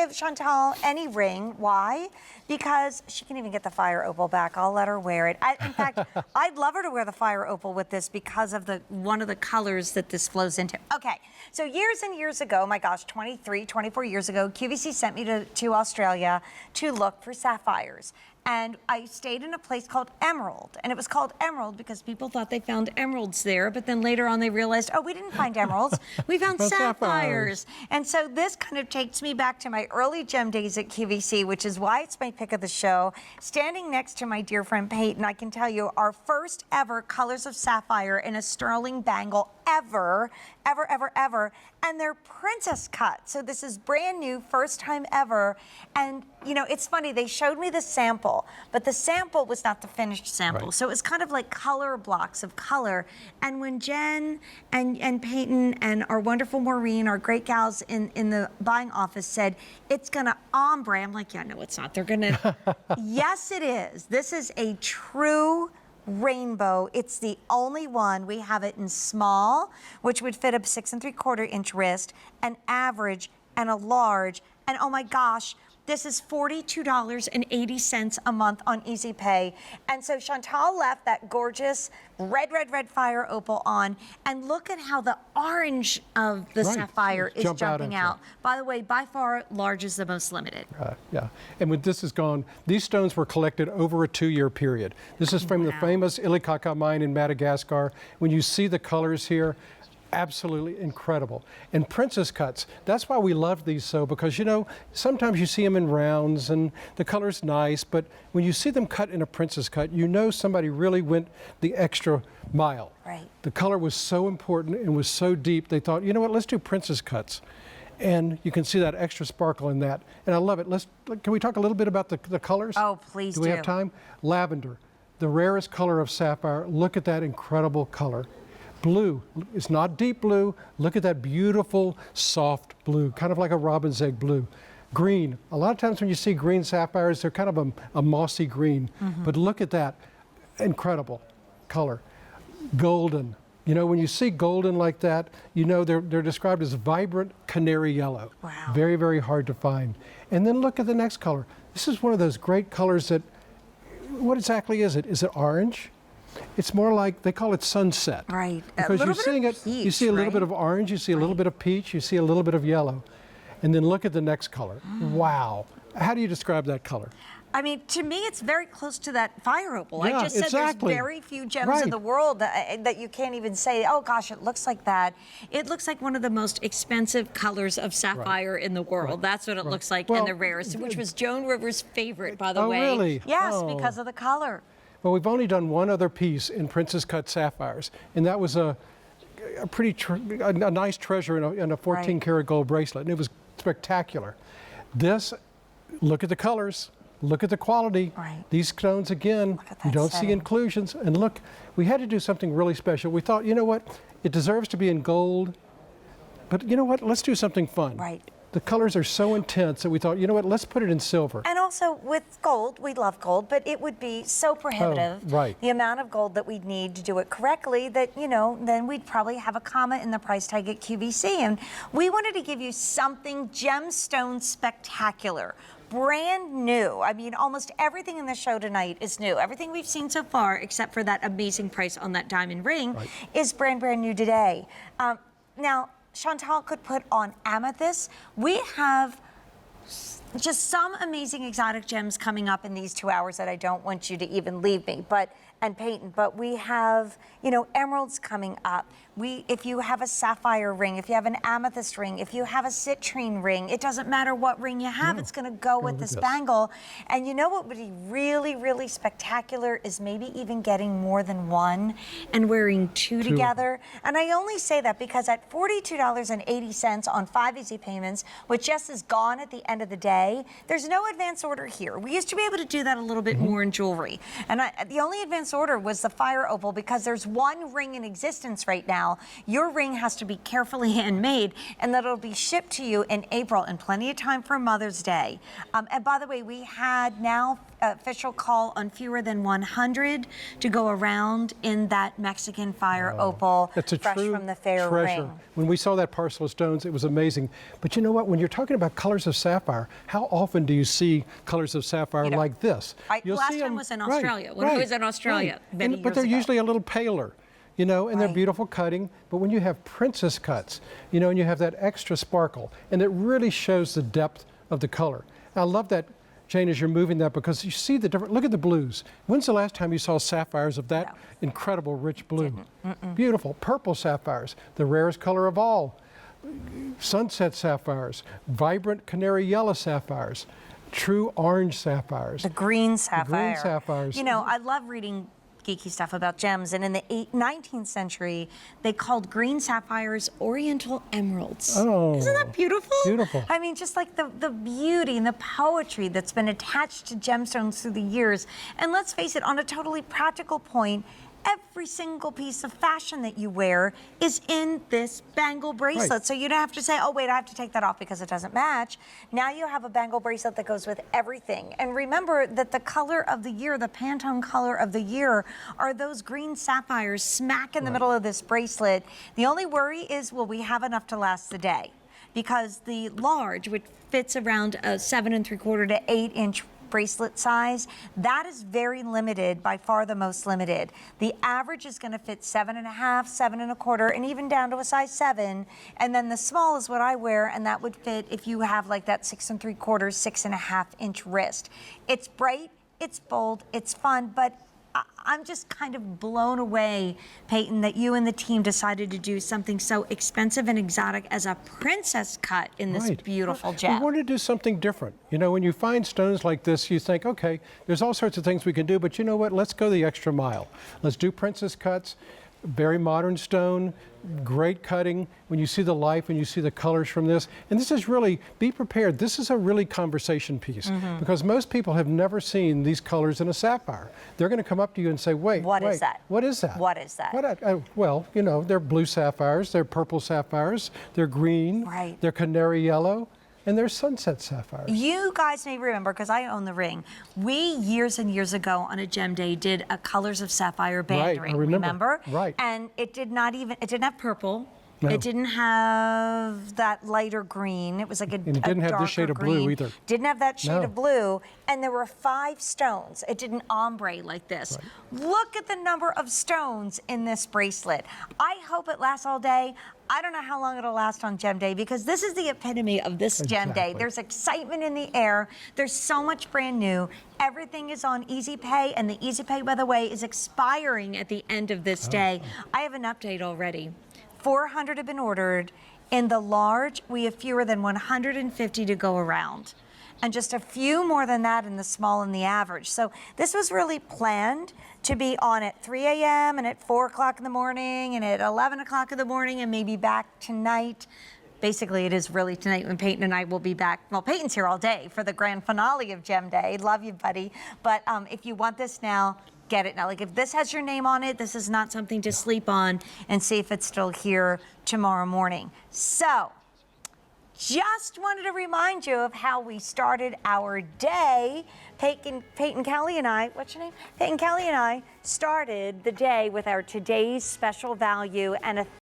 give Chantal any ring. Why? Because she can even get the fire opal back. I'll let her wear it. In fact, I'd love her to wear the fire opal with this because of one of the colors that this flows into. Okay, so years and years ago, my gosh, 23, 24 years ago, QVC sent me to Australia to look for sapphires. And I stayed in a place called Emerald. And it was called Emerald because people thought they found emeralds there, but then later on they realized, oh, we didn't find emeralds, we found sapphires. And so this kind of takes me back to my early gem days at QVC, which is why it's my pick of the show. Standing next to my dear friend Peyton, I can tell you our first ever colors of sapphire in a sterling bangle ever. And they're princess cut. So this is brand new, first time ever. And you know, it's funny, they showed me the sample, but the sample was not the finished sample. Right. So it was kind of like color blocks of color. And when Jen and Peyton and our wonderful Maureen, our great gals in the buying office said, it's gonna ombre, I'm like, yeah, no, it's not. They're gonna, yes, it is. This is a true rainbow. It's the only one. We have it in small, which would fit a 6 3/4 inch wrist, an average, and a large. And oh my gosh, this is $42.80 a month on Easy Pay. And so Chantal left that gorgeous red fire opal on, and look at how the orange of the sapphire is jumping out. By the way, by far, large is the most limited. Yeah, and when this is gone, these stones were collected over a 2-year period. This is from the famous Ilikaka mine in Madagascar. When you see the colors here, absolutely incredible. And princess cuts, that's why we love these so, because you know, sometimes you see them in rounds and the color's nice, but when you see them cut in a princess cut, you know somebody really went the extra mile. Right. The color was so important and was so deep, they thought, you know what, let's do princess cuts. And you can see that extra sparkle in that. And I love it. Can we talk a little bit about the colors? Oh, please do. Do we have time? Lavender, the rarest color of sapphire. Look at that incredible color. Blue, it's not deep blue. Look at that beautiful, soft blue, kind of like a robin's egg blue. Green, a lot of times when you see green sapphires, they're kind of a mossy green. But look at that, incredible color. Golden, you know, when you see golden like that, you know they're described as vibrant canary yellow. Wow. Very, very hard to find. And then look at the next color. This is one of those great colors that, what exactly is it? Is it orange? It's more like, they call it sunset. Right. Because you're seeing it, you see a little bit of orange, you see a little bit of peach, you see a little bit of yellow. And then look at the next color. Wow. How do you describe that color? I mean, to me, it's very close to that fire opal. Yeah, I just said there's very few gems in the world that you can't even say, oh gosh, it looks like that. It looks like one of the most expensive colors of sapphire in the world. That's what it looks like, and the rarest, which was Joan Rivers' favorite, by the way. Oh, really? Yes, because of the color. Well, we've only done one other piece in Princess Cut Sapphires, and that was a nice treasure in a 14 karat gold bracelet, and it was spectacular. This, look at the colors, look at the quality. These stones, again, you don't see inclusions, and look, we had to do something really special. We thought, you know what, it deserves to be in gold, but you know what, let's do something fun. The colors are so intense that we thought, you know what, let's put it in silver. And also with gold, we love gold, but it would be so prohibitive, the amount of gold that we'd need to do it correctly, that, you know, then we'd probably have a comma in the price tag at QVC. And we wanted to give you something gemstone spectacular. Brand new. I mean, almost everything in the show tonight is new. Everything we've seen so far, except for that amazing price on that diamond ring, is brand new today. Now, Chantal could put on amethyst. We have just some amazing exotic gems coming up in these 2 hours that I don't want you to even leave me, and Peyton, but we have, you know, emeralds coming up. If you have a sapphire ring, if you have an amethyst ring, if you have a citrine ring, it doesn't matter what ring you have, it's gonna go with this bangle. And you know what would be really spectacular is maybe even getting more than one and wearing two together. And I only say that because at $42.80 on 5 easy payments, which just is gone at the end of the day, there's no advance order here. We used to be able to do that a little bit more in jewelry. And the only advance order was the fire opal, because there's one ring in existence right now now, your ring has to be carefully handmade, and that it'll be shipped to you in April in plenty of time for Mother's Day. And by the way, we had now official call on fewer than 100 to go around in that Mexican fire opal, That's a fresh true from the fair treasure. ring. When we saw that parcel of stones, it was amazing. But you know what? When you're talking about colors of sapphire, how often do you see colors of sapphire like this? You'll last see time them- was in right, Australia. When I was in Australia many But years they're ago. usually a little paler. You know, and they're Right. beautiful cutting. But when you have princess cuts, you know, and you have that extra sparkle, and it really shows the depth of the color. And I love that, Jane, as you're moving that, because you see the different, look at the blues. When's the last time you saw sapphires of that incredible rich blue? Beautiful. Purple sapphires, the rarest color of all. Sunset sapphires, vibrant canary yellow sapphires, true orange sapphires. The green sapphire. sapphires. You know, I love reading geeky stuff about gems, and in the 19th century, they called green sapphires Oriental emeralds. Oh, isn't that beautiful? beautiful. I mean, just like the beauty and the poetry that's been attached to gemstones through the years. And let's face it, on a totally practical point, every single piece of fashion that you wear is in this bangle bracelet. Right. So you don't have to say, oh, wait, I have to take that off because it doesn't match. Now you have a bangle bracelet that goes with everything. And remember that the color of the year, the Pantone color of the year, are those green sapphires smack in the middle of this bracelet. The only worry is, will we have enough to last the day? Because the large, which fits around a 7 3/4 to 8-inch bracelet size, that is very limited, by far the most limited. The average is going to fit 7.5, 7 1/4, and even down to a size 7. And then the small is what I wear, and that would fit if you have like that 6 3/4, 6.5-inch wrist. It's bright, it's bold, it's fun, but I'm just kind of blown away, Peyton, that you and the team decided to do something so expensive and exotic as a princess cut in this beautiful gem. We wanted to do something different. You know, when you find stones like this, you think, okay, there's all sorts of things we can do, but you know what? Let's go the extra mile. Let's do princess cuts, very modern stone, great cutting. When you see the life and you see the colors from this, and this is really, be prepared. This is a really conversation piece because most people have never seen these colors in a sapphire. They're going to come up to you and say, wait, What is that? What is that? What is that? Well, you know, they're blue sapphires, they're purple sapphires, they're green, Right. they're canary yellow, and they're sunset sapphires. You guys may remember, because I own the ring, we years and years ago on a gem day did a colors of sapphire band Right, I ring. remember. Right. And it didn't have purple. No. It didn't have that lighter green. It was like And it didn't have this shade of blue either. Didn't have that shade No. of blue. And there were 5 stones. It didn't ombre like this. Look at the number of stones in this bracelet. I hope it lasts all day. I don't know how long it'll last on Gem Day, because this is the epitome of this Gem Day. Exactly. There's excitement in the air. There's so much brand new. Everything is on Easy Pay, and the Easy Pay, by the way, is expiring at the end of this day. I have an update already. 400 have been ordered. In the large, we have fewer than 150 to go around, and just a few more than that in the small and the average. So this was really planned to be on at 3 a.m. and at 4 o'clock in the morning and at 11 o'clock in the morning and maybe back tonight. Basically, it is really tonight when Peyton and I will be back. Well, Peyton's here all day for the grand finale of Gem Day. Love you, buddy. But if you want this now, get it now. Like, if this has your name on it, this is not something to sleep on, and see if it's still here tomorrow morning. So, just wanted to remind you of how we started our day. Peyton Kelly and I, what's your name? Peyton Kelly and I started the day with our today's special value and a